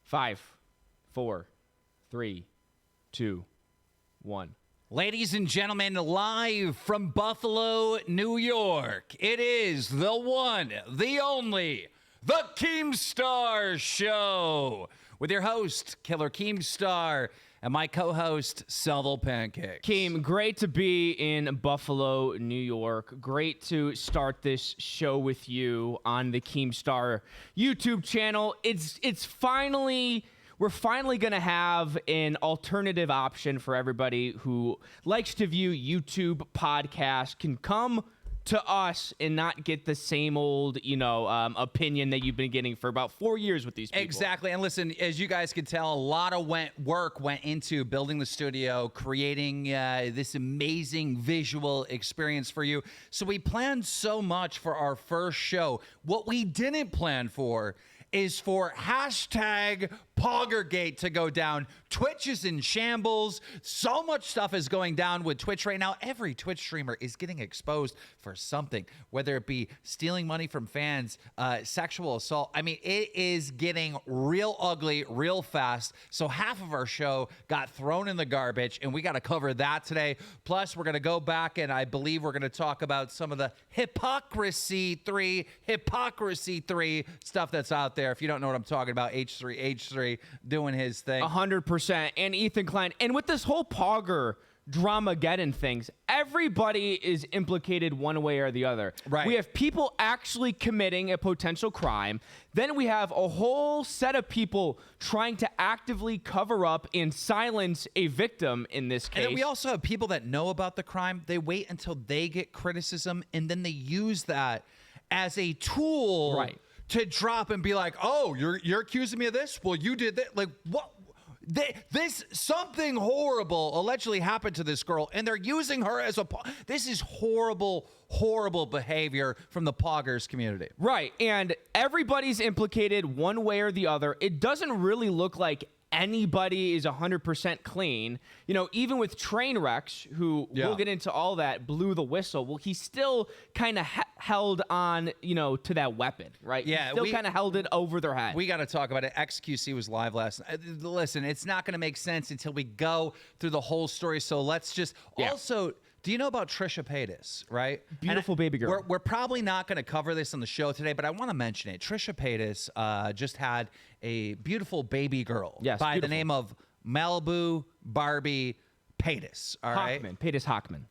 5, 4, 3, 2, 1. Ladies and gentlemen, live from Buffalo, New York, it is the one, the only, the KEEMSTAR Show with your host, Killer KEEMSTAR, and my co-host, Selville Pancakes. Keem, great to be in Buffalo, New York. Great to start this show with you on the KEEMSTAR YouTube channel. We're finally going to have an alternative option for everybody who likes to view YouTube podcasts, can come to us and not get the same old, opinion that you've been getting for about 4 years with these people. Exactly. And listen, as you guys can tell, a lot of work went into building the studio, creating this amazing visual experience for you. So we planned so much for our first show. What we didn't plan for is for hashtag Poggergate to go down. Twitch is in shambles. So much stuff is going down with Twitch right now. Every Twitch streamer is getting exposed for something, whether it be stealing money from fans, sexual assault. I mean, it is getting real ugly real fast. So half of our show got thrown in the garbage, and we got to cover that today. Plus, we're going to go back, and I believe we're going to talk about some of the hypocrisy 3 stuff that's out there. If you don't know what I'm talking about, H3 doing his thing. 100%. And Ethan Klein. And with this whole Pogger Dramageddon things, everybody is implicated one way or the other. Right. We have people actually committing a potential crime. Then we have a whole set of people trying to actively cover up and silence a victim in this case. And then we also have people that know about the crime. They wait until they get criticism, and then they use that as a tool. Right. To drop and be like, oh, you're accusing me of this? Well, you did that. Like, what? Something horrible allegedly happened to this girl, and they're using her as this is horrible, horrible behavior from the Poggers community. Right, and everybody's implicated one way or the other. It doesn't really look like anybody is 100% clean. Even with Trainwrecks, who we'll get into all that, blew the whistle. Well, he still kind of held on, to that weapon, right? Yeah. He still kind of held it over their head. We got to talk about it. XQC was live last night. Listen, it's not going to make sense until we go through the whole story. So let's just also... Do you know about Trisha Paytas, right? Beautiful baby girl. We're probably not going to cover this on the show today, but I want to mention it. Trisha Paytas just had a beautiful baby girl by the name of Malibu Barbie Paytas. All right, Paytas Hockman.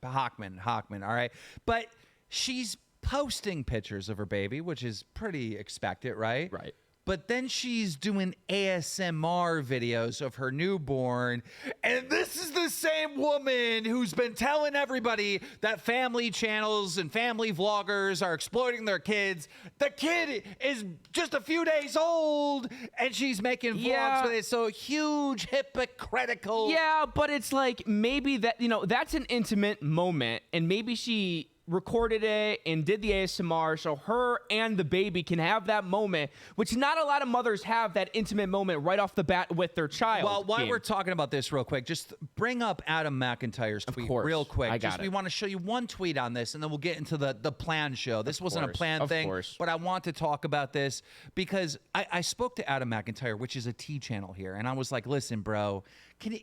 All right, but she's posting pictures of her baby, which is pretty expected, right? Right. But then she's doing ASMR videos of her newborn. And this is the same woman who's been telling everybody that family channels and family vloggers are exploiting their kids. The kid is just a few days old, and she's making vlogs with it. So huge, hypocritical. Yeah, but it's like maybe that, that's an intimate moment, and maybe she recorded it and did the ASMR so her and the baby can have that moment, which not a lot of mothers have that intimate moment right off the bat with their child. Well, while we're talking about this real quick, just bring up Adam McIntyre's tweet real quick. We want to show you one tweet on this, and then we'll get into the planned show. This wasn't a planned thing, but I want to talk about this because I spoke to Adam McIntyre, which is a T channel here, and I was like, listen, bro, can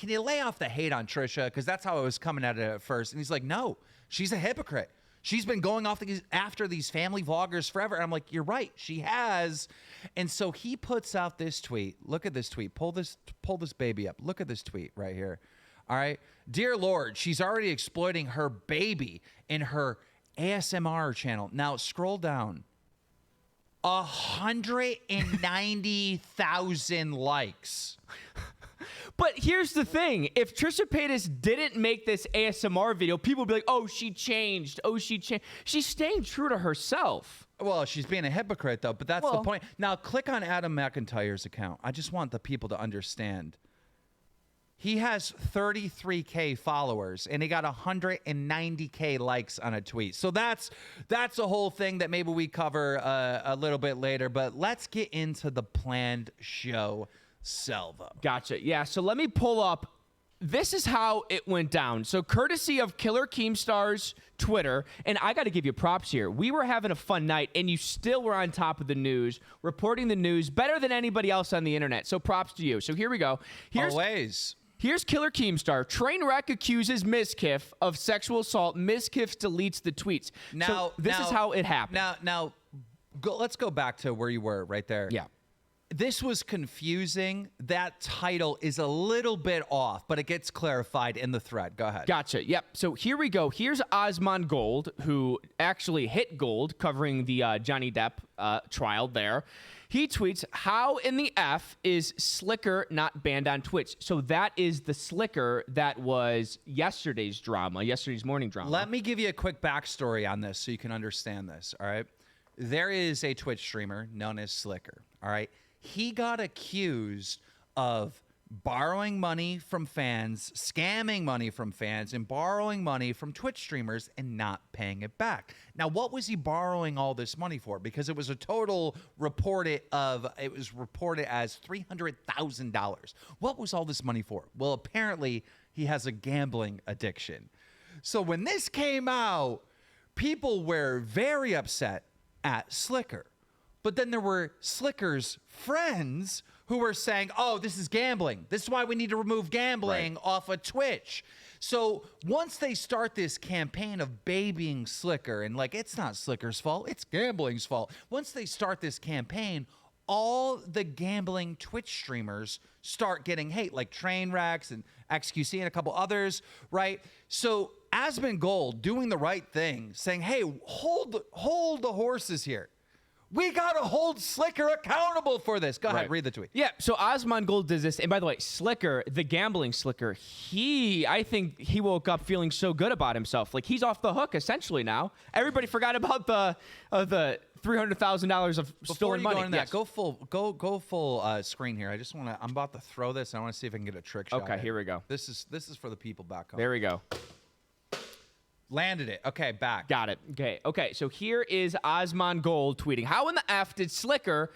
you lay off the hate on Trisha? Because that's how I was coming at it at first. And he's like, no. She's a hypocrite. She's been going after these family vloggers forever. And I'm like, you're right. She has. And so he puts out this tweet. Look at this tweet. Pull this baby up. Look at this tweet right here. All right. Dear Lord, she's already exploiting her baby in her ASMR channel. Now scroll down. 190,000 likes. But here's the thing. If Trisha Paytas didn't make this ASMR video, people would be like, oh, she changed. She's staying true to herself. Well, she's being a hypocrite, though, but that's the point. Now, click on Adam McIntyre's account. I just want the people to understand. He has 33K followers, and he got 190K likes on a tweet. So that's a whole thing that maybe we cover a little bit later. But let's get into the planned show. Selva. Gotcha. Yeah, so let me pull up this is how it went down. So courtesy of Killer Keemstar's Twitter, and I got to give you props here. We were having a fun night, and you still were on top of the news, reporting the news better than anybody else on the internet. So props to you. So here we go. Always. Here's Killer Keemstar. Trainwreck accuses Mizkif of sexual assault. Mizkif deletes the tweets. So this is how it happened. Let's go back to where you were right there. Yeah. This was confusing. That title is a little bit off, but it gets clarified in the thread. Go ahead. Gotcha. Yep. So here we go. Here's Asmongold, who actually hit gold covering the Johnny Depp trial there. He tweets, how in the F is Sliker not banned on Twitch? So that is the Sliker that was yesterday's morning drama. Let me give you a quick backstory on this so you can understand this, all right? There is a Twitch streamer known as Sliker, all right? He got accused of borrowing money from fans, scamming money from fans, and borrowing money from Twitch streamers and not paying it back. Now, what was he borrowing all this money for? Because it was a total reported as $300,000. What was all this money for? Well, apparently he has a gambling addiction. So when this came out, people were very upset at Sliker. But then there were Sliker's friends who were saying, oh, this is gambling. This is why we need to remove gambling off of Twitch. So once they start this campaign of babying Sliker and like, it's not Sliker's fault, it's gambling's fault. Once they start this campaign, all the gambling Twitch streamers start getting hate, like Trainwrecks and XQC and a couple others, right? So Asmongold doing the right thing, saying, hey, hold the horses here. We got to hold Sliker accountable for this. Go ahead, read the tweet. Yeah, so Asmongold does this. And by the way, Sliker, the gambling Sliker, I think he woke up feeling so good about himself. Like, he's off the hook, essentially, now. Everybody forgot about the $300,000 of stolen money. Before you go into that, go full screen here. I'm about to throw this. I want to see if I can get a trick shot. Okay, here we go. This is for the people back home. There we go. Landed it. Okay, back. Got it. Okay, so here is Asmongold tweeting, how in the F did Sliker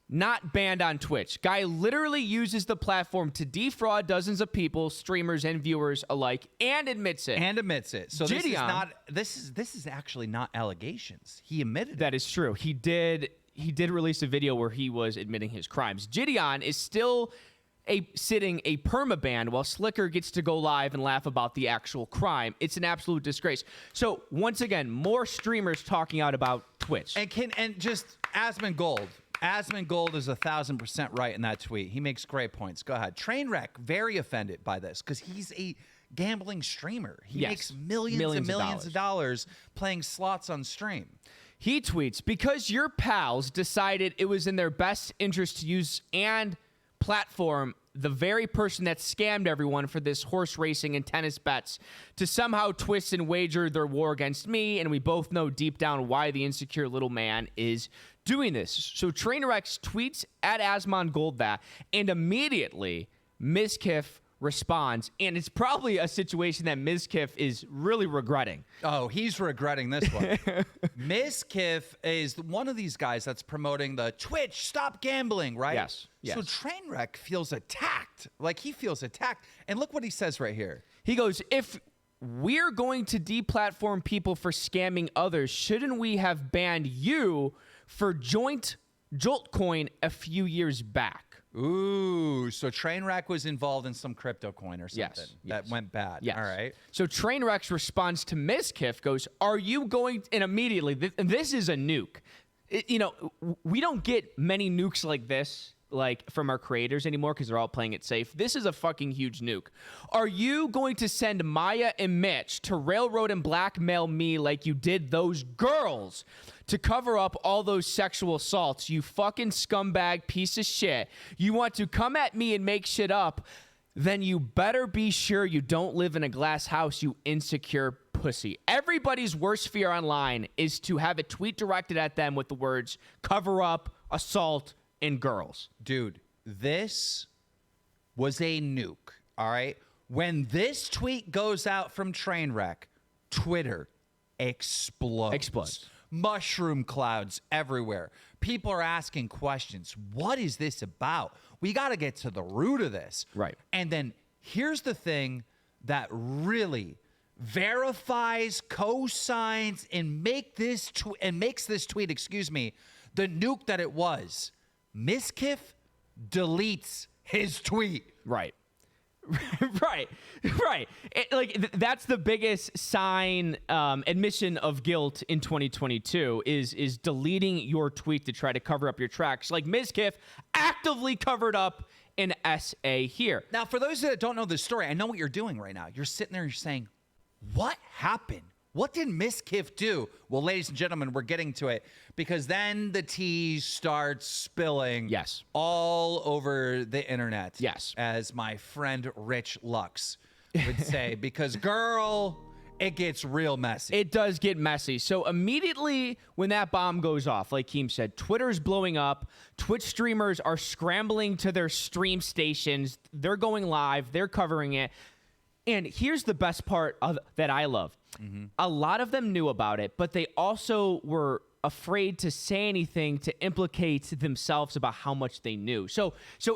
not banned on Twitch? Guy literally uses the platform to defraud dozens of people, streamers and viewers alike, and admits it. So this is actually not allegations. He admitted that is true. He did release a video where he was admitting his crimes. Gideon is still sitting a permaban while Sliker gets to go live and laugh about the actual crime. It's an absolute disgrace. So once again, more streamers talking out about Twitch. And just Asmongold is 1,000% right in that tweet. He makes great points. Go ahead. Trainwreck, very offended by this because he's a gambling streamer. He makes millions and millions of dollars playing slots on stream. He tweets, because your pals decided it was in their best interest to use and platform the very person that scammed everyone for this horse racing and tennis bets to somehow twist and wager their war against me, and we both know deep down why the insecure little man is doing this. So Trainwrecks tweets at Asmongold that, and immediately Mizkif responds, and it's probably a situation that Mizkif is really regretting. Oh, he's regretting this one. Mizkif is one of these guys that's promoting the Twitch stop gambling, right? Yes. So Trainwreck feels attacked. Like, he feels attacked. And look what he says right here. He goes, if we're going to deplatform people for scamming others, shouldn't we have banned you for joint Joltcoin a few years back? Ooh, so Trainwreck was involved in some crypto coin or something that went bad. Yes. All right. So Trainwreck's response to Mizkif goes, are you going, and immediately, this is a nuke. We don't get many nukes like this, like from our creators anymore because they're all playing it safe. This is a fucking huge nuke. Are you going to send Maya and Mitch to railroad and blackmail me like you did those girls to cover up all those sexual assaults? You fucking scumbag piece of shit. You want to come at me and make shit up? Then you better be sure you don't live in a glass house, you insecure pussy. Everybody's worst fear online is to have a tweet directed at them with the words cover up, assault, and girls. Dude, this was a nuke, all right? When this tweet goes out from Trainwreck, Twitter explodes. Mushroom clouds everywhere. People are asking questions. What is this about? We got to get to the root of this. Right. And then Here's the thing that really verifies, co-signs, and makes this tweet, the nuke that it was. Mizkif deletes his tweet. Right. Right. That's the biggest sign, admission of guilt in 2022 is deleting your tweet to try to cover up your tracks. Like Mizkif actively covered up an SA here. Now, for those that don't know this story, I know what you're doing right now. You're sitting there and you're saying, what happened? What did Mizkif do? Well, ladies and gentlemen, we're getting to it because then the tea starts spilling all over the internet. Yes. As my friend Rich Lux would say, because girl, it gets real messy. It does get messy. So immediately when that bomb goes off, like Keem said, Twitter's blowing up. Twitch streamers are scrambling to their stream stations. They're going live. They're covering it. And here's the best part that I love. Mm-hmm. A lot of them knew about it, but they also were afraid to say anything to implicate themselves about how much they knew. So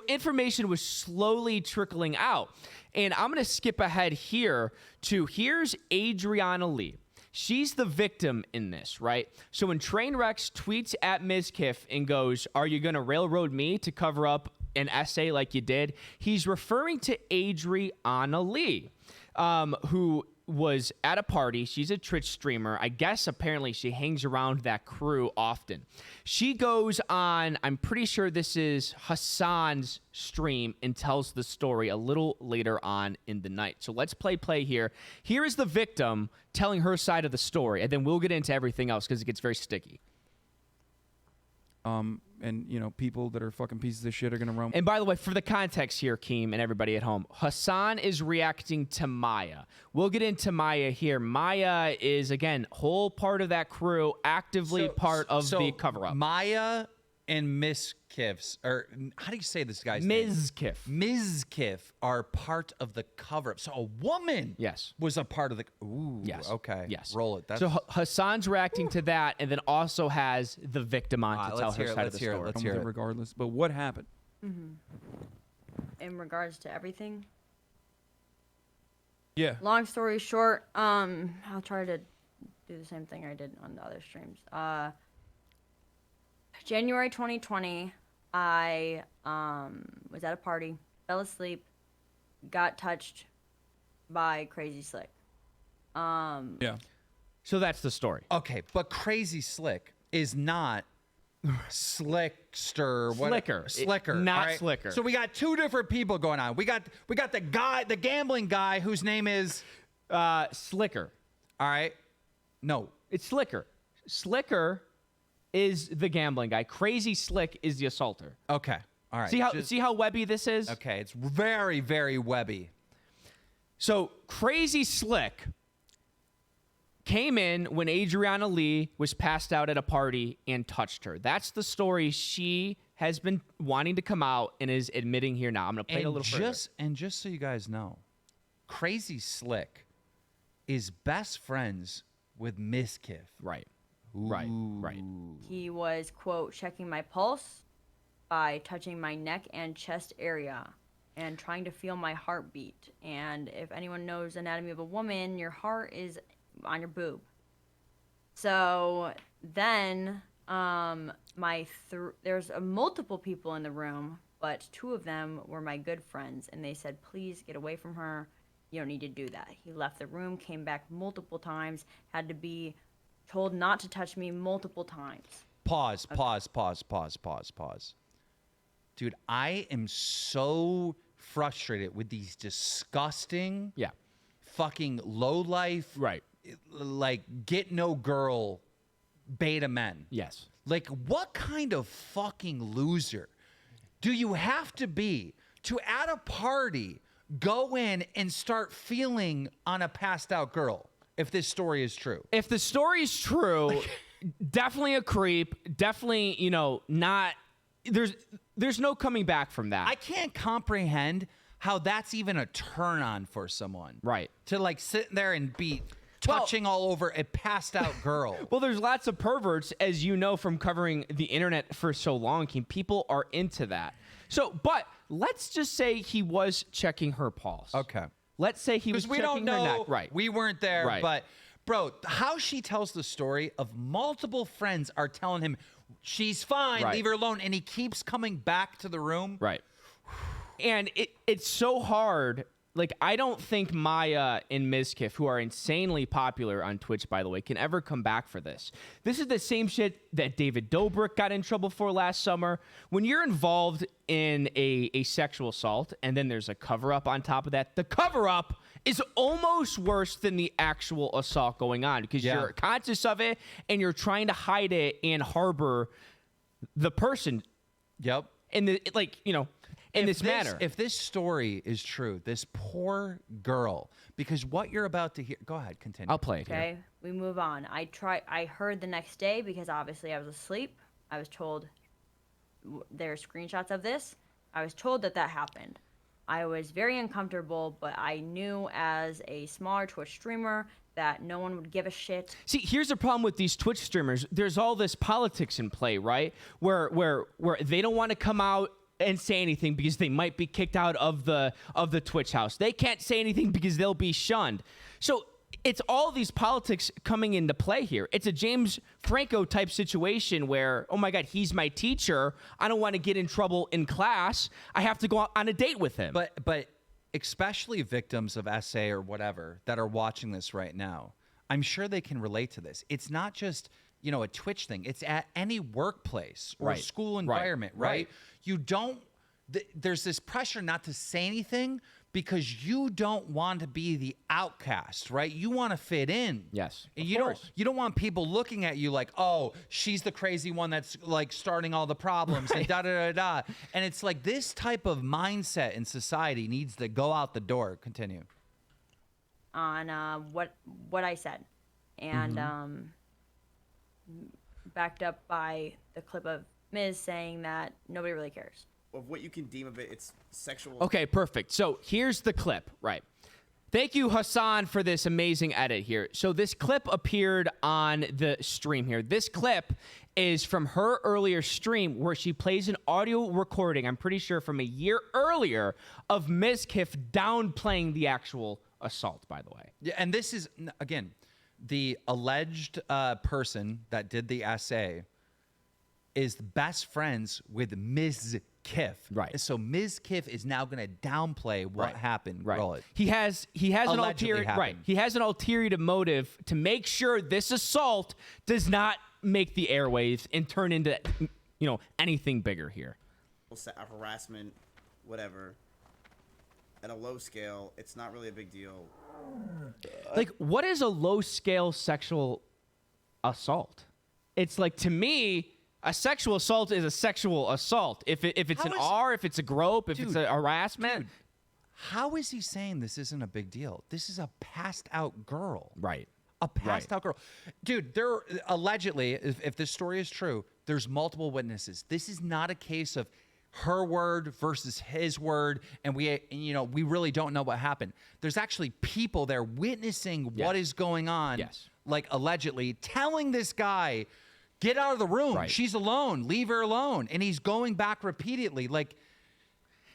information was slowly trickling out. And I'm going to skip ahead here to here's Adrianah Lee. She's the victim in this, right? So when Trainwrecks tweets at Mizkif and goes, "Are you going to railroad me to cover up an essay like you did?" He's referring to Adrianah Lee, who was at a party. She's a Twitch streamer. I guess apparently she hangs around that crew often. She goes on, I'm pretty sure this is Hasan's stream, and tells the story a little later on in the night. So let's play here. Here is the victim telling her side of the story, and then we'll get into everything else because it gets very sticky. And, you know, people that are fucking pieces of shit are going to run. And by the way, for the context here, Keem, and everybody at home, Hasan is reacting to Maya. We'll get into Maya here. Maya is, again, whole part of that crew, actively part of the cover-up. Maya and Mizkif's, or how do you say this guy's name? Mizkif are part of the cover-up. So a woman was a part of the... Ooh, okay. Yes. Roll it. That's... So Hasan's reacting to that, and then also has the victim on to tell her side of the story. Let's hear it. Regardless. But what happened? Mm-hmm. In regards to everything? Yeah. Long story short, I'll try to do the same thing I did on the other streams. January 2020, I was at a party, fell asleep, got touched by Crazy Slick. Yeah. So that's the story. Okay, but Crazy Slick is not Slickster. Sliker. Not Sliker. So we got two different people going on. We got the guy, the gambling guy whose name is Sliker. All right. No. It's Sliker. Sliker is the gambling guy. Crazy Slick is the assaulter. Okay. All right. See how webby this is? Okay, it's very, very webby. So Crazy Slick came in when Adrianah Lee was passed out at a party and touched her. That's the story she has been wanting to come out and is admitting here now. I'm going to play it a little further. And just so you guys know, Crazy Slick is best friends with Mizkif. Right. Ooh. Right. He was, quote, checking my pulse by touching my neck and chest area and trying to feel my heartbeat. And if anyone knows anatomy of a woman, your heart is on your boob. So then there's multiple people in the room, but two of them were my good friends, and they said, please get away from her. You don't need to do that. He left the room, came back multiple times, had to be told not to touch me multiple times. Pause. Dude, I am so frustrated with these disgusting, fucking low-life, like, get-no-girl beta men. Yes. Like, what kind of fucking loser do you have to be to, at a party, go in and start feeling on a passed-out girl? If this story is true. If the story is true, definitely a creep. Definitely, not. There's no coming back from that. I can't comprehend how that's even a turn on for someone. Right. To like sit there and be touching all over a passed out girl. Well, there's lots of perverts, as you know from covering the internet for so long. People are into that. So, but let's just say he was checking her pulse. Okay. Let's say he was Because we checking don't her know. neck. Right. We weren't there. Right. But, bro, how she tells the story of multiple friends are telling him, she's fine, Right. leave her alone. And he keeps coming back to the room. Right. And it's so hard. Like, I don't think Maya and Mizkif, who are insanely popular on Twitch, by the way, can ever come back for this. This is the same shit that David Dobrik got in trouble for last summer. When you're involved in a sexual assault and then there's a cover-up on top of that, the cover-up is almost worse than the actual assault going on because you're conscious of it and you're trying to hide it and harbor the person. Yep. In the, like, you know, in this manner. If this story is true, this poor girl, because what you're about to hear, go ahead, continue. I'll play it here. Okay, we move on. I heard the next day because obviously I was asleep. I was told there are screenshots of this. I was told that happened. I was very uncomfortable, but I knew as a smaller Twitch streamer that no one would give a shit. See, here's the problem with these Twitch streamers. There's all this politics in play, right? Where they don't want to come out and say anything because they might be kicked out of the Twitch house. They can't say anything because they'll be shunned. So it's all these politics coming into play here. It's a James Franco type situation where, oh my God, he's my teacher. I don't want to get in trouble in class. I have to go out on a date with him. But especially victims of SA or whatever that are watching this right now, I'm sure they can relate to this. It's not just, you know, a Twitch thing. It's at any workplace or Right. school environment, right? Right. You don't, there's this pressure not to say anything because you don't want to be the outcast, right? You want to fit in. Yes, And of you course. don't want people looking at you like, oh, she's the crazy one that's like starting all the problems and da da da da. And it's like this type of mindset in society needs to go out the door. Continue. On what I said, and backed up by the clip of Miz saying that nobody really cares. Of what you can deem of it, it's sexual. Okay, perfect. So here's the clip, right? Thank you, Hasan, for this amazing edit here. So this clip appeared on the stream here. This clip is from her earlier stream where she plays an audio recording, I'm pretty sure from a year earlier, of Mizkif downplaying the actual assault, by the way. Yeah, and this is, again, the alleged person that did the essay is best friends with Mizkif. Right. So Mizkif is now going to downplay what happened. Right. Roll it. He has an Allegedly ulterior happened. right. He has an ulterior motive to make sure this assault does not make the airwaves and turn into, you know, anything bigger here. Harassment, whatever. At a low scale, it's not really a big deal. Like, what is a low scale sexual assault? It's like, to me, a sexual assault is a sexual assault. If it's How an is- R, if it's a grope, if it's Dude, a harassment. dude. How is he saying this isn't a big deal? This is a passed out girl. Right. A passed out girl. Dude, there allegedly, if this story is true, there's multiple witnesses. This is not a case of her word versus his word, and we really don't know what happened. There's actually people there witnessing what is going on. Yes. Like allegedly telling this guy, get out of the room. Right. She's alone. Leave her alone. And he's going back repeatedly. Like,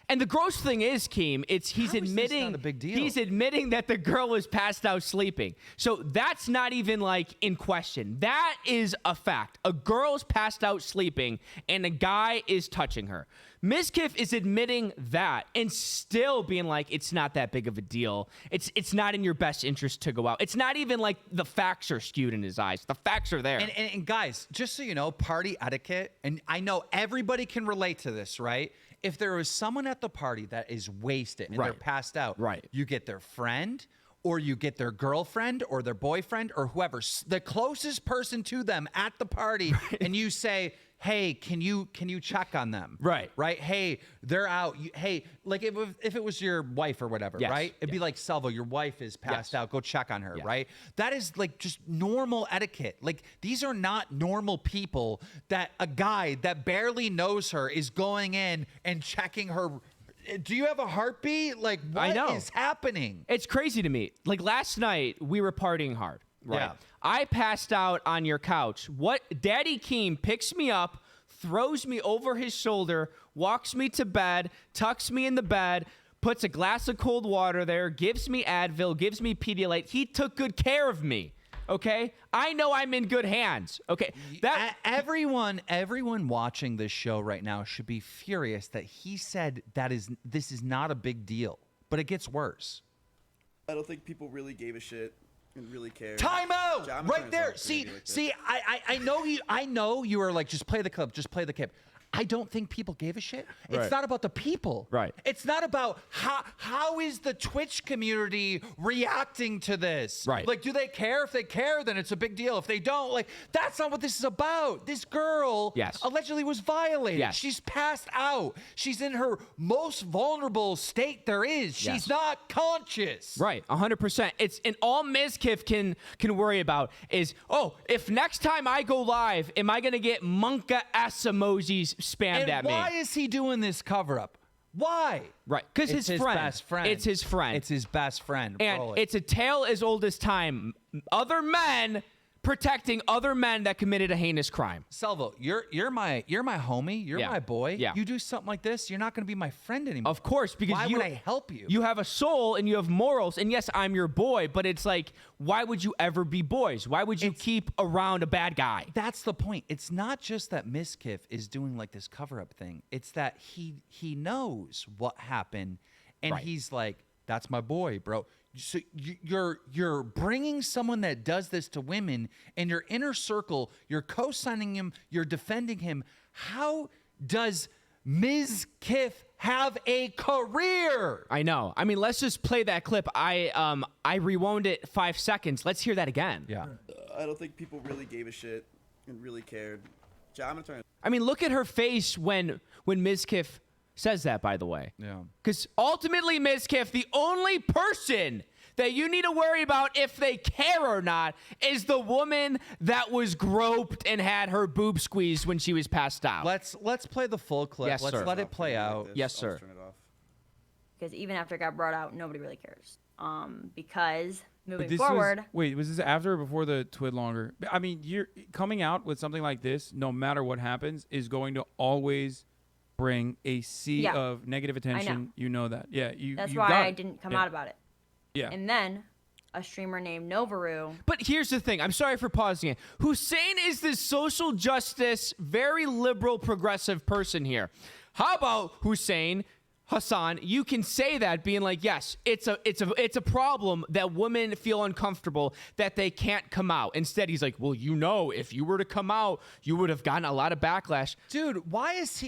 And the gross thing is, Keem, he's How is this admitting not a big deal? he's admitting that the girl was passed out sleeping. So that's not even like in question. That is a fact. A girl's passed out sleeping and a guy is touching her. Mizkif is admitting that and still being like, it's not that big of a deal. It's not in your best interest to go out. It's not even like the facts are skewed in his eyes. The facts are there. And guys, just so you know, party etiquette, and I know everybody can relate to this, right? If there is someone at the party that is wasted and they're Right. passed out, Right. you get their friend or you get their girlfriend or their boyfriend or whoever, the closest person to them at the party, and you say, hey, can you check on them? Right. Right? Hey, they're out. Hey, like if it was your wife or whatever, Yes. right? It'd be like, Salvo, your wife is passed Yes. out. Go check on her, Yes. right? That is like just normal etiquette. Like these are not normal people that a guy that barely knows her is going in and checking her. Do you have a heartbeat? Like what is happening? It's crazy to me. Like last night, we were partying hard. Right. Yeah. I passed out on your couch. What Daddy Keem picks me up, throws me over his shoulder, walks me to bed, tucks me in the bed, puts a glass of cold water there, gives me Advil, gives me Pedialyte. He took good care of me. Okay, I know I'm in good hands. Okay, that everyone watching this show right now should be furious that he said this is not a big deal, but it gets worse. I don't think people really gave a shit and really cared. Time out! Right there. See, I know you were like, just play the clip. I don't think people gave a shit. It's not about the people. Right. It's not about how is the Twitch community reacting to this. Right. Like, do they care? If they care, then it's a big deal. If they don't, like, that's not what this is about. This girl allegedly was violated. Yes. She's passed out. She's in her most vulnerable state there is. She's not conscious. Right, 100%. It's and all Mizkif can worry about is, if next time I go live, am I gonna get monka ass emojis spammed at me? Why is he doing this cover-up? Why? Right, because his friend. Best friend. It's his friend. It's his best friend. And it's a tale as old as time. Other men protecting other men that committed a heinous crime. Salvo, you're my homie. You're my boy. Yeah. You do something like this, you're not going to be my friend anymore. Of course, because why would I help you? You have a soul and you have morals. And yes, I'm your boy, but it's like, why would you ever be boys? Why would you keep around a bad guy? That's the point. It's not just that Mizkif is doing like this cover-up thing. It's that he knows what happened, and he's like, that's my boy, bro. So you're bringing someone that does this to women in your inner circle. You're co-signing him. You're defending him. How does Mizkif have a career? I know. I mean, let's just play that clip. I rewound it 5 seconds. Let's hear that again. Yeah. I don't think people really gave a shit and really cared. I'm gonna turn. I mean, look at her face when Mizkif says that, by the way. Yeah. Because ultimately, Mizkif, the only person that you need to worry about if they care or not is the woman that was groped and had her boob squeezed when she was passed out. Let's play the full clip. Yes, let's sir. let it play out. Yes, sir. Turn it off. Because even after it got brought out, nobody really cares. Because moving This forward, was this after or before the Twid longer? I mean, you're coming out with something like this, no matter what happens, is going to always bring a sea of negative attention. You know that. Yeah. that's you why got I it. didn't come out about it. Yeah. And then a streamer named Novaru. But here's the thing. I'm sorry for pausing it. Hussein is this social justice, very liberal, progressive person here. How about Hussein, Hasan, you can say that being like, yes, it's a problem that women feel uncomfortable that they can't come out. Instead, he's like, well, if you were to come out, you would have gotten a lot of backlash. Dude, why is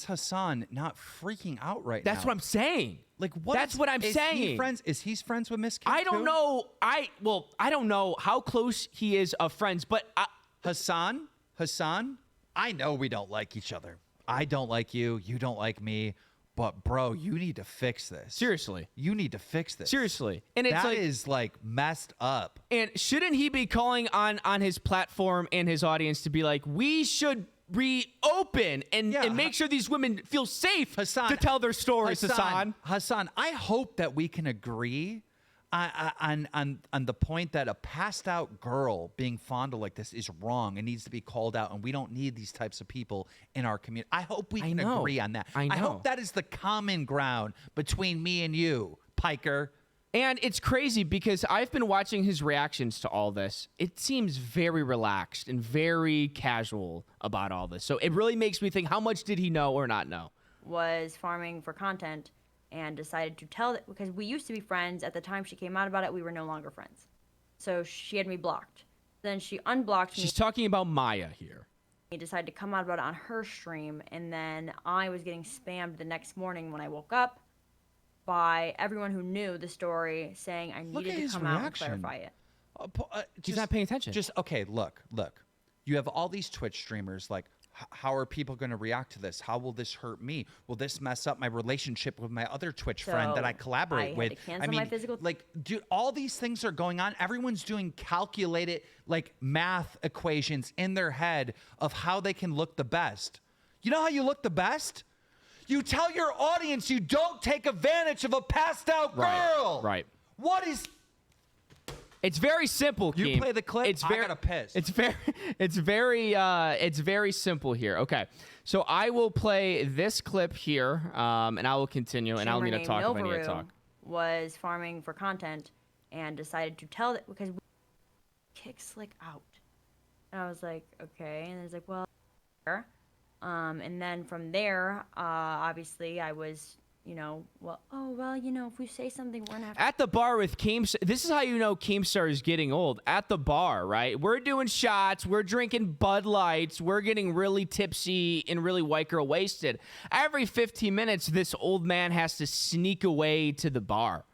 Hasan not freaking out right now? That's what I'm saying. Like, That's what I'm saying. Is he friends with Mizkif? I don't know. I don't know how close he is of friends, but Hasan, I know we don't like each other. I don't like you. You don't like me. But bro, you need to fix this. Seriously. You need to fix this. Seriously. And it's that is like messed up. And shouldn't he be calling on his platform and his audience to be like, we should reopen and make sure these women feel safe to tell their stories, Hasan? Hasan, I hope that we can agree on the point that a passed out girl being fondled like this is wrong and needs to be called out, and we don't need these types of people in our community. I hope we can agree on that. I know. I hope that is the common ground between me and you, Piker. And it's crazy because I've been watching his reactions to all this. It seems very relaxed and very casual about all this. So it really makes me think, how much did he know or not know? Was farming for content and decided to tell, because we used to be friends. At the time she came out about it, we were no longer friends. So she had me blocked. Then she unblocked me. She's talking about Maya here. He decided to come out about it on her stream, and then I was getting spammed the next morning when I woke up by everyone who knew the story saying I needed to come out and clarify it. He's not paying attention. Okay, look. You have all these Twitch streamers like, how are people going to react to this? How will this hurt me? Will this mess up my relationship with my other Twitch friend that I collaborate with? I had to cancel my physical. Like, dude, all these things are going on. Everyone's doing calculated, like, math equations in their head of how they can look the best. You know how you look the best? You tell your audience you don't take advantage of a passed out girl. Right. What is... It's very simple, Keem. You play the clip. It's I gotta piss. It's very simple here. Okay, so I will play this clip here, and I will continue, and I'll need to talk if I need to talk. Was farming for content and decided to tell that because we kick Slick out. And I was like, okay. And he's like, well, and then from there, obviously I was, if we say something, we're gonna have to. At the bar with KEEMSTAR, this is how you know KEEMSTAR is getting old. At the bar, right? We're doing shots, we're drinking Bud Lights, we're getting really tipsy and really white girl wasted. Every 15 minutes, this old man has to sneak away to the bar.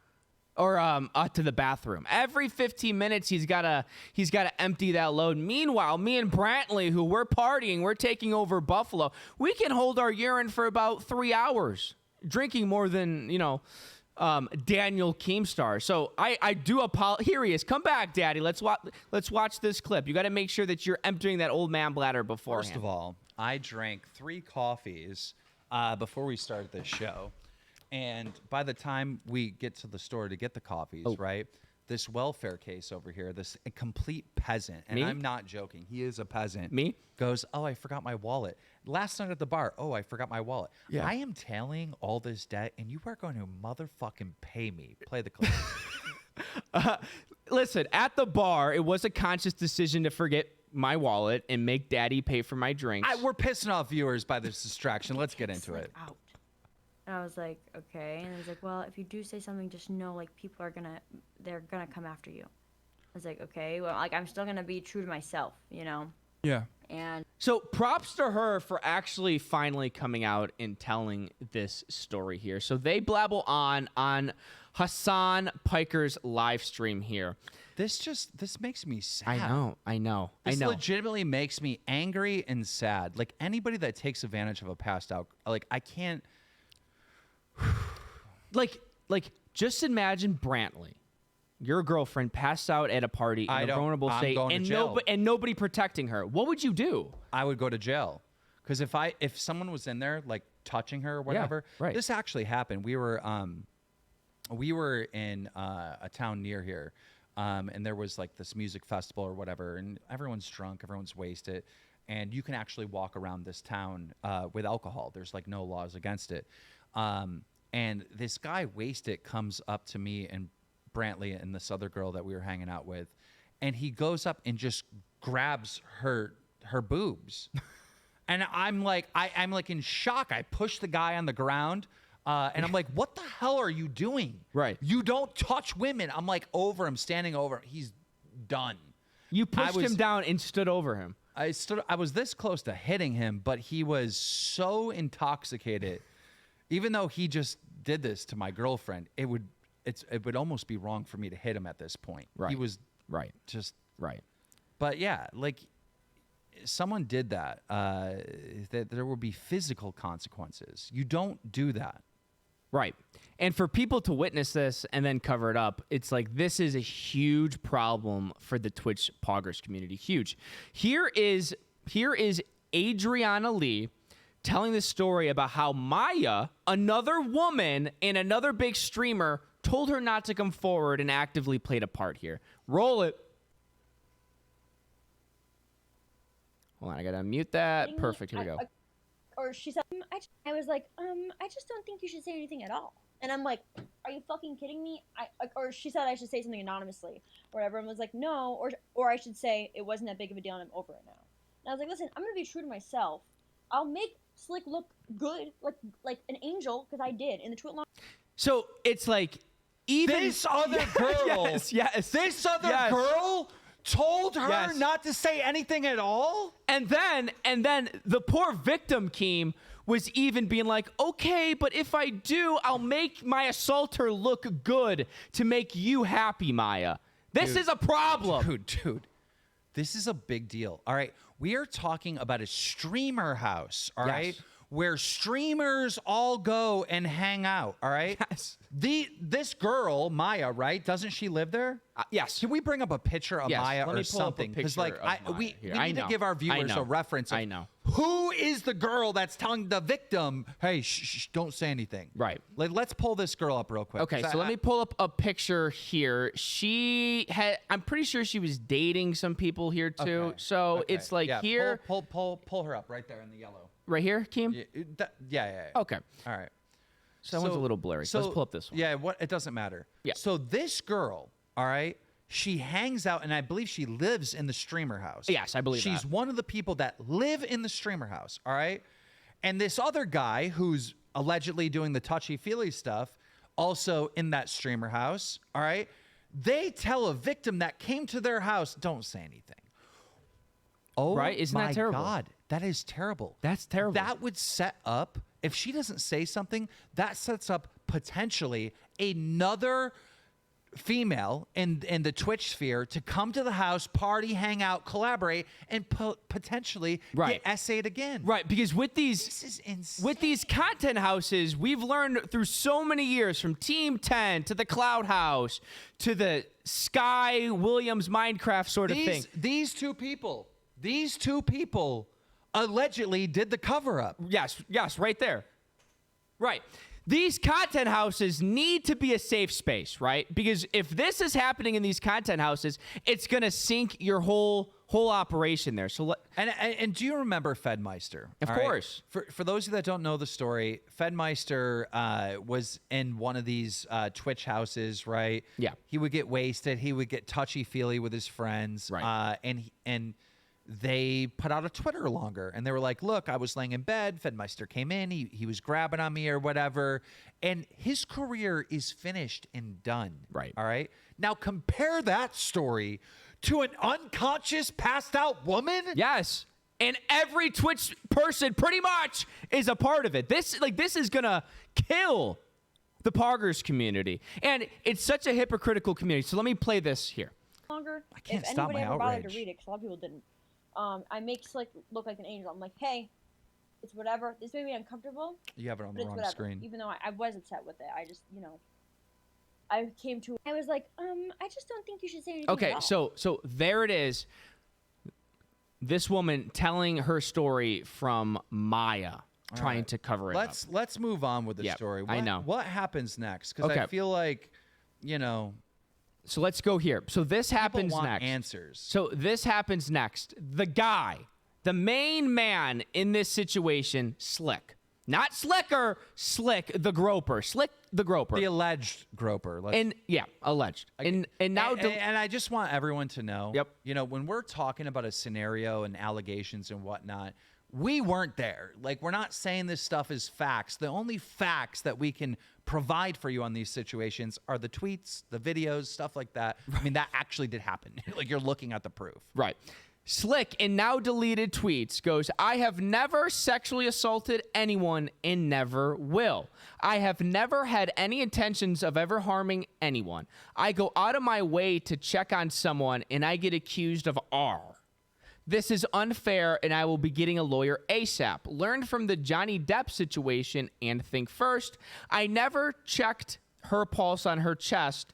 Or to the bathroom. Every 15 minutes, he's gotta empty that load. Meanwhile, me and Brantley, who we're partying, we're taking over Buffalo. We can hold our urine for about 3 hours, drinking more than Daniel KEEMSTAR. So I do apologize. Here he is. Come back, Daddy. Let's watch this clip. You got to make sure that you're emptying that old man bladder beforehand. First of all, I drank 3 coffees before we started this show. And by the time we get to the store to get the coffees, right, this welfare case over here, this complete peasant, and I'm not joking, he is a peasant. Me? Goes, oh, I forgot my wallet. Last night at the bar, oh, I forgot my wallet. Yeah. I am tailing all this debt, and you are going to motherfucking pay me. Play the clip. Listen, at the bar, it was a conscious decision to forget my wallet and make Daddy pay for my drinks. We're pissing off viewers by this distraction. Let's get into it. Out. And I was like, okay. And he's like, well, if you do say something, just know, like, people are they're gonna come after you. I was like, okay, well, like, I'm still gonna be true to myself, Yeah. And So props to her for actually finally coming out and telling this story here. So they blabble on Hasan Piker's live stream here. This makes me sad. I know. This legitimately makes me angry and sad. Like, anybody that takes advantage of a passed out, like, I can't. Like, just imagine Brantley, your girlfriend, passed out at a party in a vulnerable state, and nobody protecting her. What would you do? I would go to jail, because if someone was in there, like, touching her or whatever, right. This actually happened. We were in a town near here, and there was like this music festival or whatever, and everyone's drunk, everyone's wasted, and you can actually walk around this town with alcohol. There's like no laws against it. And this guy wasted comes up to me and Brantley and this other girl that we were hanging out with, and he goes up and just grabs her boobs. And I'm like in shock. I push the guy on the ground, and I'm like, what the hell are you doing? Right. You don't touch women. I'm like over him, standing over him. He's done. You pushed him down and stood over him. I was this close to hitting him, but he was so intoxicated. Even though he just did this to my girlfriend, it would almost be wrong for me to hit him at this point. Right. He was just right. But yeah, like, someone did that, that there will be physical consequences. You don't do that. Right. And for people to witness this and then cover it up, it's like, this is a huge problem for the Twitch Poggers community. Huge. Here is Adrianah Lee telling the story about how Maya, another woman and another big streamer, told her not to come forward and actively played a part here. Roll it. Hold on, I gotta mute that. Perfect, here we go. Or she said, I was like, I just don't think you should say anything at all. And I'm like, are you fucking kidding me? Or she said I should say something anonymously. Or everyone was like, no. Or I should say it wasn't that big of a deal and I'm over it now. And I was like, listen, I'm gonna be true to myself. I'll make Slick look good, like an angel, because I did in the tweet long. So it's like, even this other girl, yes, this other girl told her not to say anything at all. And then the poor victim, Keem, was even being like, okay, but if I do, I'll make my assaulter look good to make you happy, Maya. This is a problem. Dude, this is a big deal. All right. We are talking about a streamer house. All right. where streamers all go and hang out. All right. Yes. This girl Maya, right? Doesn't she live there? Yes. Can we bring up a picture of Yes, Maya let or me pull up a something? Because picture like of we Maya here. need I to know. give our viewers I know. a reference. Of I know. Who is the girl that's telling the victim, "Hey, shh, don't say anything"? Right. Like, let's pull this girl up real quick. Okay, so let me pull up a picture here. I'm pretty sure she was dating some people here too. Okay, So okay, it's like yeah, here, pull her up right there in the yellow. right here, Keem. Yeah. Okay. All right. So that one's a little blurry. So let's pull up this one. Yeah, it doesn't matter. Yeah. So this girl, all right, she hangs out, and I believe she lives in the streamer house. Yes, I believe she's that. one of the people that live in the streamer house. All right, and this other guy who's allegedly doing the touchy-feely stuff, also in that streamer house. All right, they tell a victim that came to their house, "Don't say anything." Oh, Right? Isn't that my terrible? God, that is terrible. That's terrible. That would set up, if she doesn't say something, that sets up potentially another female in the Twitch sphere to come to the house, party, hang out, collaborate, and potentially Right. get essayed again. Right, because with This is insane. these content houses, we've learned through so many years, from Team 10 to the Cloud House to the Sky Williams Minecraft sort of thing. These two people allegedly did the cover up. Yes, right there. Right. These content houses need to be a safe space, right? Because if this is happening in these content houses, it's going to sink your whole operation there. So And do you remember Fedmeister? Of All right? course. For those of you that don't know the story, Fedmeister was in one of these Twitch houses, right? Yeah. He would get wasted. He would get touchy-feely with his friends. Right. And they put out a Twitter longer, and they were like, "Look, I was laying in bed. Fedmeister came in. He was grabbing on me or whatever, and his career is finished and done." Right. All right. Now compare that story to an unconscious, passed out woman. yes. And every Twitch person pretty much is a part of it. This is going to kill the Poggers community. And it's such a hypocritical community. So let me play this here. Longer. I can't if stop anybody my ever bothered to outrage. read it, because a lot of people didn't. I make Slick look like an angel. I'm like, hey, it's whatever. This made me uncomfortable, You have it on but the it's wrong whatever. screen. Even though I was upset with it, I just, I came to. I was like, I just don't think you should say anything. Okay, at all. so there it is. This woman telling her story from Maya, trying right. to cover it up. Let's move on with the Yep, story. I know. What happens next? Because I Okay. feel like, So let's go here. So this people happens want next. answers. So this happens next. The guy, the main man in this situation, Slick. Not Sliker, Slick the groper. Slick the groper. The alleged groper. Alleged. And now and I just want everyone to know, Yep. When we're talking about a scenario and allegations and whatnot, we weren't there. Like, we're not saying this stuff is facts. The only facts that we can provide for you on these situations are the tweets, the videos, stuff like that. I mean, that actually did happen. Like, you're looking at the proof. Right. Slick, in now deleted tweets, goes, "I have never sexually assaulted anyone and never will. I have never had any intentions of ever harming anyone. I go out of my way to check on someone and I get accused of R. This is unfair and I will be getting a lawyer ASAP. Learned from the Johnny Depp situation and think first. I never checked her pulse on her chest.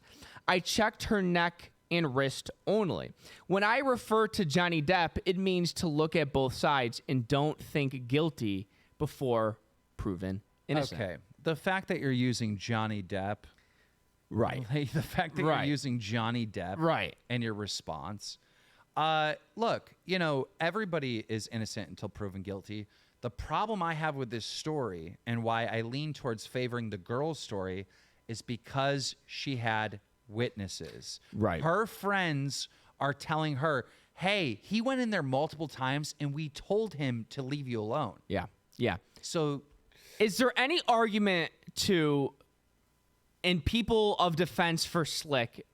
I checked her neck and wrist only. When I refer to Johnny Depp, it means to look at both sides and don't think guilty before proven innocent." Okay. The fact that you're using Johnny Depp, Right. like, the fact that Right. you're using Johnny Depp, Right. and your response. Look, everybody is innocent until proven guilty. The problem I have with this story and why I lean towards favoring the girl's story is because she had witnesses. Right. Her friends are telling her, "Hey, he went in there multiple times and we told him to leave you alone." Yeah. Yeah. So Is there any argument to, in people of defense for Slick,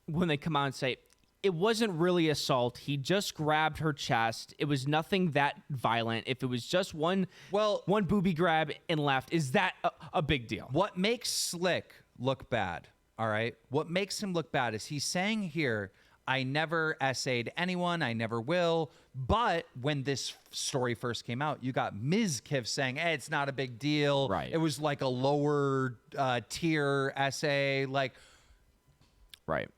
when they come out and say, it wasn't really assault, he just grabbed her chest, it was nothing that violent, if it was just one booby grab and left, is that a big deal? what makes Slick look bad, all right? What makes him look bad is he's saying here, I never essayed anyone. I never will. But when this story first came out, you got Mizkif saying, hey, it's not a big deal. Right. It was like a lower tier essay. Like, Right.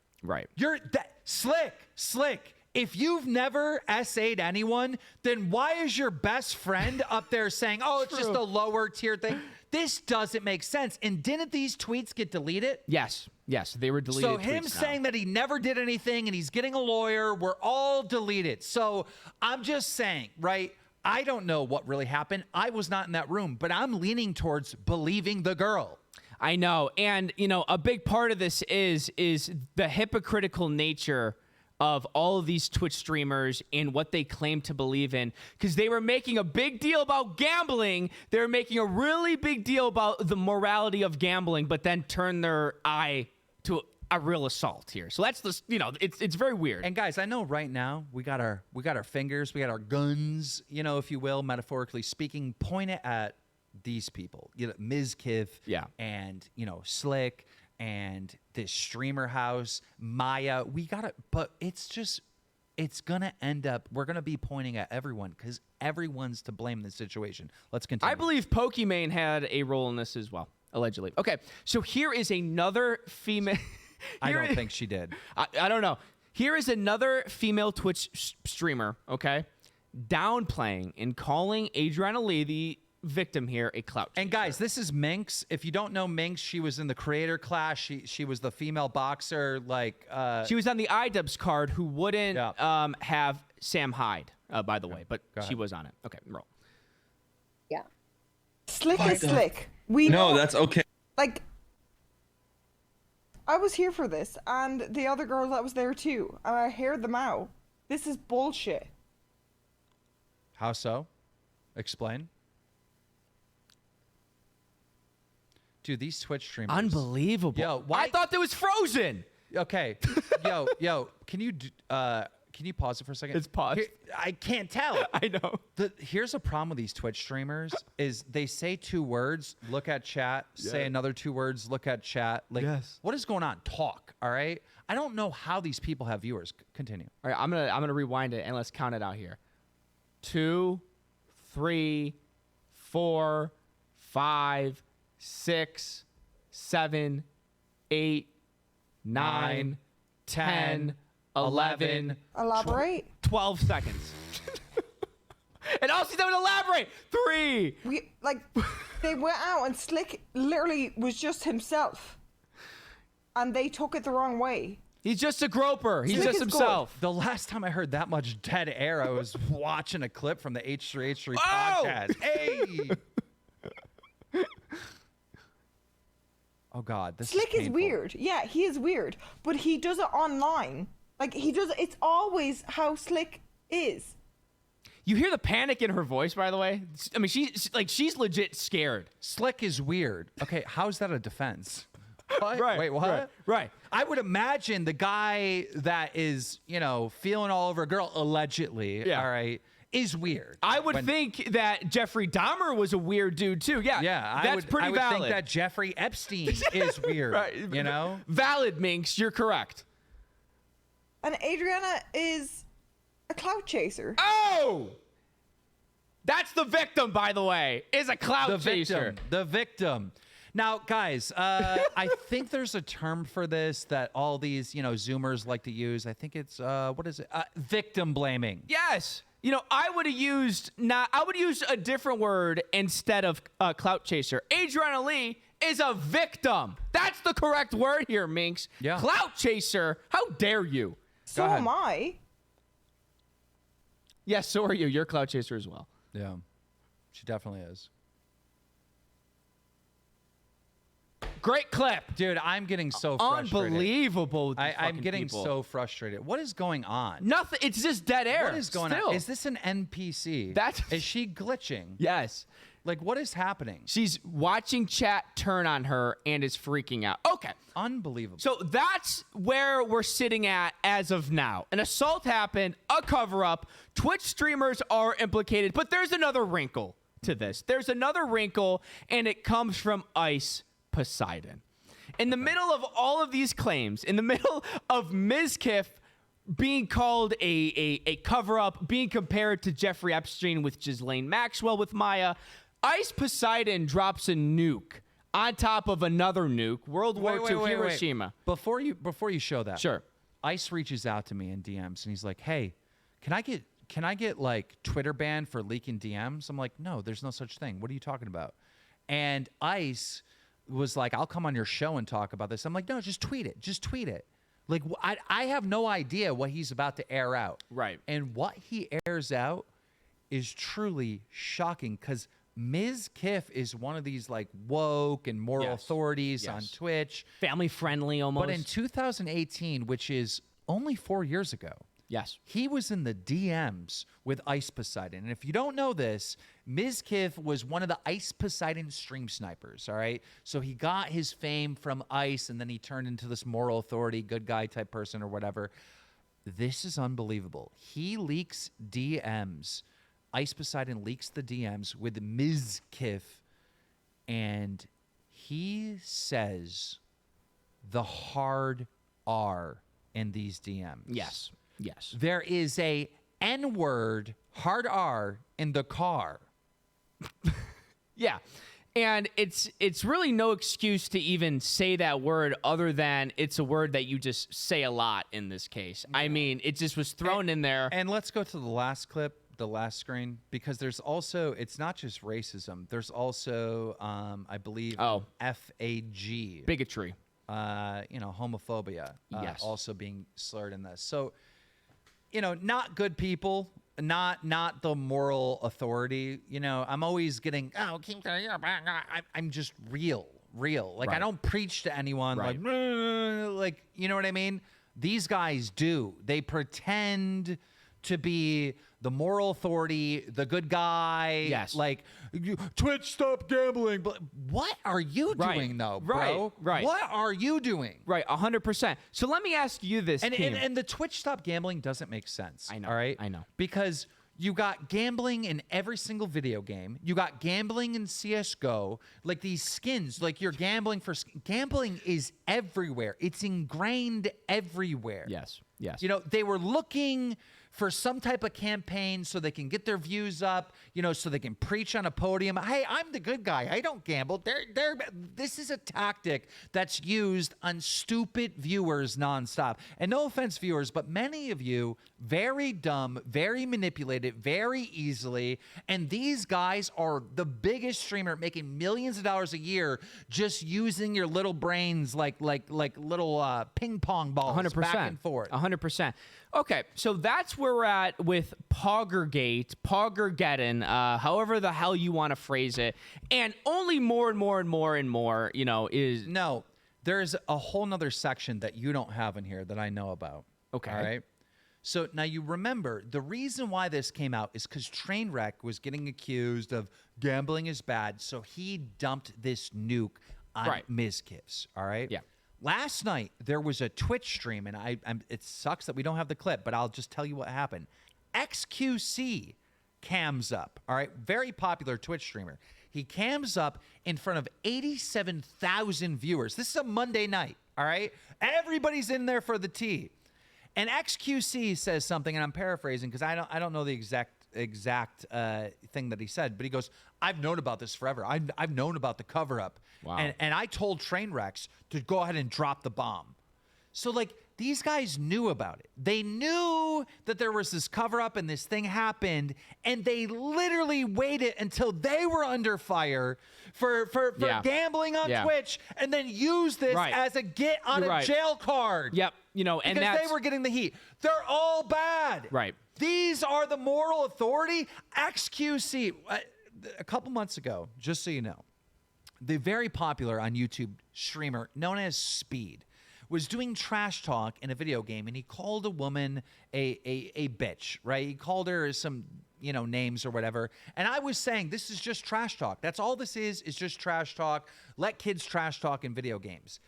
you're Slick. If you've never essayed anyone, then why is your best friend up there saying, oh, it's just a lower tier thing? This doesn't make sense. And didn't these tweets get deleted? Yes, they were deleted. So him saying that he never did anything and he's getting a lawyer were all deleted. So I'm just saying, right? I don't know what really happened. I was not in that room, but I'm leaning towards believing the girl. I know. And, a big part of this is the hypocritical nature of all of these Twitch streamers and what they claim to believe in, because they were making a big deal about gambling. They were making a really big deal about the morality of gambling, but then turn their eye to a real assault here. So that's the, it's very weird. And guys, I know right now we got our fingers, we got our guns, if you will, metaphorically speaking, pointed at these people, Mizkif, and Slick, and this streamer house, Maya. But it's gonna end up, we're gonna be pointing at everyone because everyone's to blame in this situation. Let's continue. I believe Pokimane had a role in this as well, allegedly. Okay, so here is another female. I don't think she did. I don't know. Here is another female Twitch streamer, okay, downplaying and calling Adrianah, the victim here, a clout chaser. And guys, this is Minx. If you don't know Minx, she was in the creator class. She was the female boxer. She was on the iDubbbz card who wouldn't have Sam Hyde, by the way, but she was on it. Okay, roll. Yeah. Slick is Slick. We know that's okay. Like, I was here for this, and the other girl that was there too, and I heard them out. This is bullshit. How so? Explain. Dude, these Twitch streamers. Unbelievable. Yo, I thought there was Frozen. Okay. Yo, can you pause it for a second? It's paused. I can't tell. I know. Here's a problem with these Twitch streamers is they say 2 words, look at chat, say another 2 words, look at chat. Like, what is going on? Talk, all right? I don't know how these people have viewers. Continue. All right, I'm gonna rewind it and let's count it out here. 2, 3, 4, 5, 6, 7, 8, 9, 10, 11. Elaborate. 12 seconds. And all she's done was elaborate. 3. They went out and Slick literally was just himself, and they took it the wrong way. He's just a groper. He's Slick just is himself. The last time I heard that much dead air, I was watching a clip from the H3H3 podcast. Hey. Oh God, this Slick is painful. weird. Yeah, he is weird, but he does it online. It's always how Slick is. You hear the panic in her voice, by the way. I mean, she's legit scared. Slick is weird. Okay, how's that a defense? What? Right. Wait, what? Right. I would imagine the guy that is, feeling all over a girl allegedly. Yeah. All right. Is weird. I would think that Jeffrey Dahmer was a weird dude too. Yeah, that's pretty valid. I would think that Jeffrey Epstein is weird. Right. Valid, Minx. You're correct. And Adrianah is a clout chaser. Oh, that's the victim, by the way. Is a clout chaser. The victim. Now, guys, I think there's a term for this that all these, Zoomers like to use. I think it's what is it? Victim blaming. Yes. I would use a different word instead of clout chaser. Adrianah is a victim. That's the correct word here, Minx. Yeah. Clout chaser. How dare you? So am I. Yes, so are you. You're a clout chaser as well. Yeah, she definitely is. Great clip. Dude, I'm getting so frustrated. Unbelievable. With I'm getting so frustrated. What is going on? Nothing. It's just dead air. What is going on? Is this an NPC? Is she glitching? Yes. Like, what is happening? She's watching chat turn on her and is freaking out. Okay. Unbelievable. So that's where we're sitting at as of now. An assault happened, a cover-up. Twitch streamers are implicated, but there's another wrinkle to this. There's another wrinkle, and it comes from Ice Poseidon. In the middle of all of these claims, in the middle of Mizkif being called a cover-up, being compared to Jeffrey Epstein with Ghislaine Maxwell with Maya. Ice Poseidon drops a nuke on top of another nuke. World War II, Hiroshima. Before you show that, Sure. Ice reaches out to me in DMs and he's like, "Hey, can I get like Twitter banned for leaking DMs?" I'm like, "No, there's no such thing. What are you talking about?" And Ice was like, "I'll come on your show and talk about this." I'm like, "No, just tweet it. Just tweet it." Like, I have no idea what he's about to air out. Right. And what he airs out is truly shocking because Mizkif is one of these like woke and moral authorities on Twitch. Family friendly almost. But in 2018, which is only 4 years ago, yes, he was in the DMs with Ice Poseidon. And if you don't know this, Mizkif was one of the Ice Poseidon stream snipers, all right? So he got his fame from Ice, and then he turned into this moral authority, good guy type person or whatever. This is unbelievable. He leaks DMs. Ice Poseidon leaks the DMs with Mizkif, and he says the hard R in these DMs. yes, yes. There is a N-word, hard R, in the car. Yeah. And it's really no excuse to even say that word other than it's a word that you just say a lot in this case. I mean, it just was thrown in there. And let's go to the last clip, the last screen, because there's also, it's not just racism. There's also, I believe, FAG. Bigotry. Homophobia. Yes. Also being slurred in this. So, not good people. Not the moral authority. I'm always getting, I'm just real. Like, Right. I don't preach to anyone. Right. Like, you know what I mean? These guys do. They pretend to be the moral authority, the good guy. Yes. Like, Twitch, stop gambling. But what are you Right. doing, though, bro? Right. What are you doing? Right, 100%. So let me ask you this, Keem. And the Twitch stop gambling doesn't make sense. I know, All right. I know. Because you got gambling in every single video game. You got gambling in CS:GO. Like these skins, like you're gambling for gambling is everywhere. It's ingrained everywhere. Yes. They were looking for some type of campaign so they can get their views up, so they can preach on a podium. Hey, I'm the good guy. I don't gamble. This is a tactic that's used on stupid viewers nonstop. And no offense, viewers, but many of you, very dumb, very manipulated, very easily. And these guys are the biggest streamer making millions of dollars a year just using your little brains like little ping pong balls 100%. back and forth. 100%. Okay, so that's where we're at with Poggergate, Poggergeddon, however the hell you want to phrase it, and only more and more and more and more, is... No, there's a whole nother section that you don't have in here that I know about. Okay. All right? So now you remember, the reason why this came out is because Trainwreck was getting accused of gambling is bad, so he dumped this nuke on Mizkif's, all right? Yeah. Last night, there was a Twitch stream, and it sucks that we don't have the clip, but I'll just tell you what happened. XQC cams up, all right? Very popular Twitch streamer. He cams up in front of 87,000 viewers. This is a Monday night, all right? Everybody's in there for the tea. And XQC says something, and I'm paraphrasing because I don't know the exact thing that he said, but he goes, "I've known about this forever. I've known about the cover-up. Wow. And I told Trainwrecks to go ahead and drop the bomb." So, like, these guys knew about it. They knew that there was this cover-up and this thing happened, and they literally waited until they were under fire for gambling on Twitch and then used this as a get on a jail card. Yep. And because that's... they were getting the heat. They're all bad. Right. These are the moral authority. XQC, a couple months ago, just so you know, the very popular on YouTube streamer known as Speed was doing trash talk in a video game, and he called a woman a bitch, right? He called her some, names or whatever. And I was saying, this is just trash talk. That's all this is just trash talk. Let kids trash talk in video games.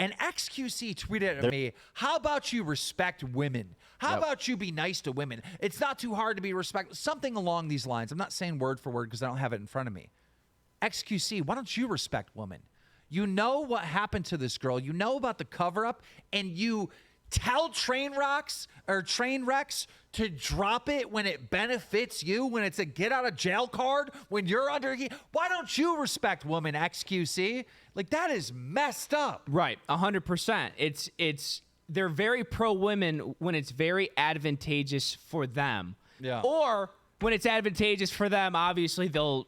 And XQC tweeted at me, "How about you respect women? How about you be nice to women? It's not too hard to be respectful." Something along these lines. I'm not saying word for word because I don't have it in front of me. XQC, why don't you respect women? You know what happened to this girl. You know about the cover-up, and you tell Trainwrecks to drop it when it benefits you, when it's a get out of jail card, when you're under. Why don't you respect women, XQC? Like, that is messed up. Right, 100%. It's they're very pro women when it's very advantageous for them. Yeah. Or when it's advantageous for them, obviously they'll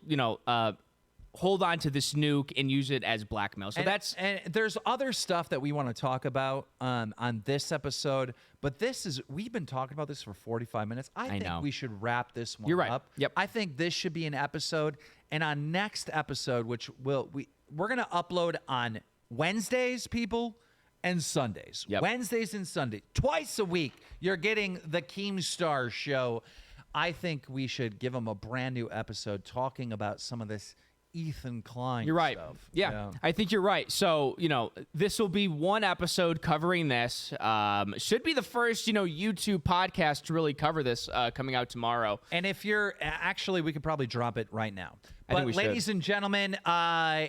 hold on to this nuke and use it as blackmail. So and there's other stuff that we want to talk about on this episode, but we've been talking about this for 45 minutes. I think we should wrap this one You're right. up. Yep. I think this should be an episode, and on next episode, which we're gonna upload on Wednesdays, people, and Sundays. Yep. Wednesdays and Sundays, twice a week. You're getting the KEEMSTAR show. I think we should give them a brand new episode talking about some of this Ethan Klein You're right. stuff. Yeah, I think you're right. So, this will be one episode covering this. Should be the first, YouTube podcast to really cover this coming out tomorrow. And if you're actually, we could probably drop it right now. I think But we ladies should. and gentlemen,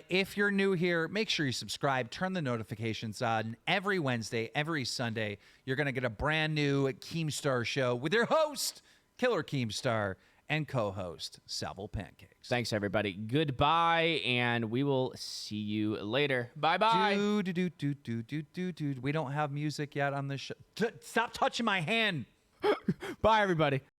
if you're new here, make sure you subscribe, turn the notifications on. Every Wednesday, every Sunday, you're going to get a brand new KEEMSTAR show with your host, Killer KEEMSTAR, and co-host, Savile Pancakes. Thanks, everybody. Goodbye, and we will see you later. Bye-bye. Dude. We don't have music yet on this show. Stop touching my hand. Bye, everybody.